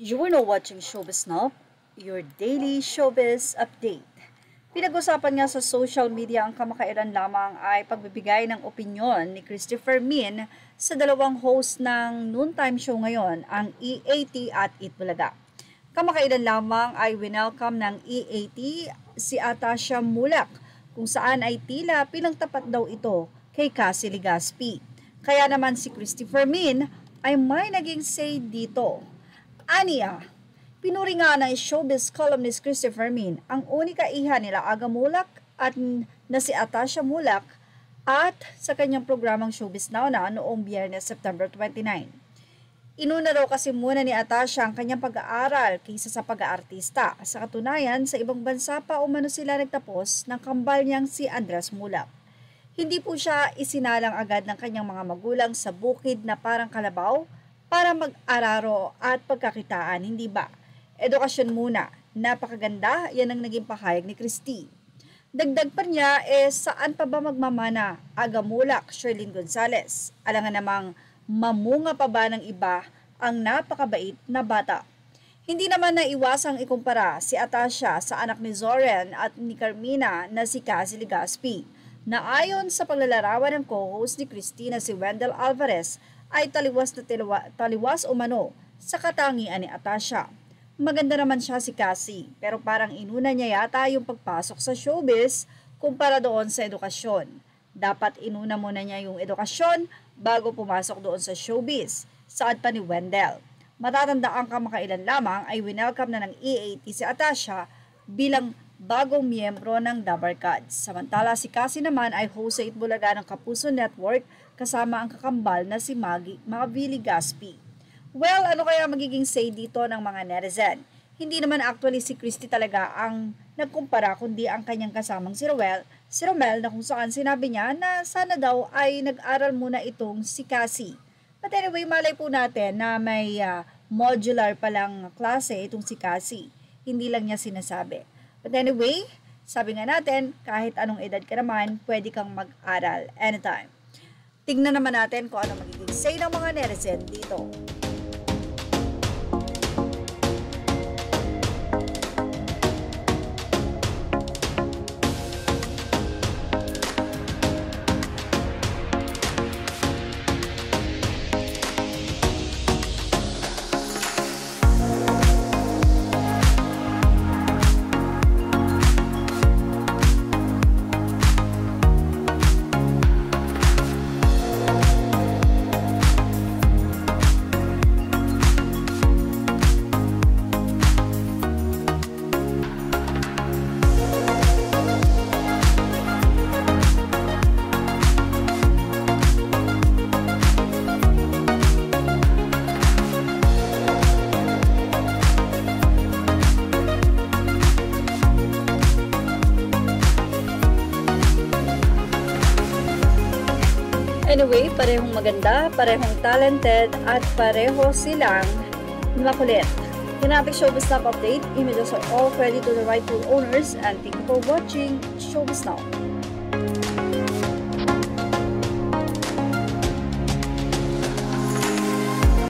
You are now watching Showbiz Now, your daily showbiz update. Pinag-usapan nga sa social media ang kamakailan lamang ay pagbibigay ng opinyon ni Christopher Min sa dalawang host ng noontime show ngayon, ang EAT at Eat Bulaga. Kamakailan lamang ay winelcome ng EAT si Atasha Mulak, kung saan ay tila pinangtapat daw ito kay Cassie Legaspi. Kaya naman si Christopher Min ay may naging say dito. Aniya, pinuri nga ng showbiz columnist Christopher Min ang unika iha nila Aga Mulak at na si Atasha Mulak at sa kanyang programang Showbiz Now na noong Biyernes, September 29. Inuna raw kasi muna ni Atasha ang kanyang pag-aaral kaysa sa pag-aartista. Sa katunayan, sa ibang bansa pa umano sila nagtapos ng kambal niyang si Andres Mulak. Hindi po siya isinalang agad ng kanyang mga magulang sa bukid na parang kalabaw para mag-araro at pagkakitaan, hindi ba? Edukasyon muna. Napakaganda, yan ang naging pahayag ni Christy. Dagdag pa niya, saan pa ba magmamana? Aga Mulak, Sherlyn Gonzalez. Alangan namang mamunga pa ba ng iba ang napakabait na bata? Hindi naman naiwasang ikumpara si Atasha sa anak ni Zoren at ni Carmina na si Cassie Legaspi, na ayon sa paglalarawan ng co-host ni Christy na si Wendell Alvarez, ay taliwas umano sa katangian ni Atasha. Maganda naman siya si Cassie, pero parang inuna niya yata yung pagpasok sa showbiz kumpara doon sa edukasyon. Dapat inuna muna niya yung edukasyon bago pumasok doon sa showbiz, saad pa ni Wendell. Matatandaan kamakailan lamang ay winelcome na ng EAT si Atasha bilang bagong miyembro ng Dabarkads. Samantala si Cassie naman ay host sa Eat Bulaga ng Kapuso Network kasama ang kakambal na si Mavi Legaspi. Well, ano kaya magiging say dito ng mga netizen? Hindi naman actually si Christy talaga ang nagkumpara kundi ang kanyang kasamang si Romel na kung saan sinabi niya na sana daw ay nag-aral muna itong si Cassie. But anyway, malay po natin na may modular palang klase itong si Cassie. Hindi lang niya sinasabi. But anyway, sabi nga natin, kahit anong edad ka naman, pwede kang mag-aral anytime. Tingnan naman natin kung ano magiging say ng mga netizen dito. Anyway, parehong maganda, parehong talented, at pareho silang makulit. Kinapik Showbiz Now update, images are all credit to the rightful owners, and thank you for watching Showbiz Now.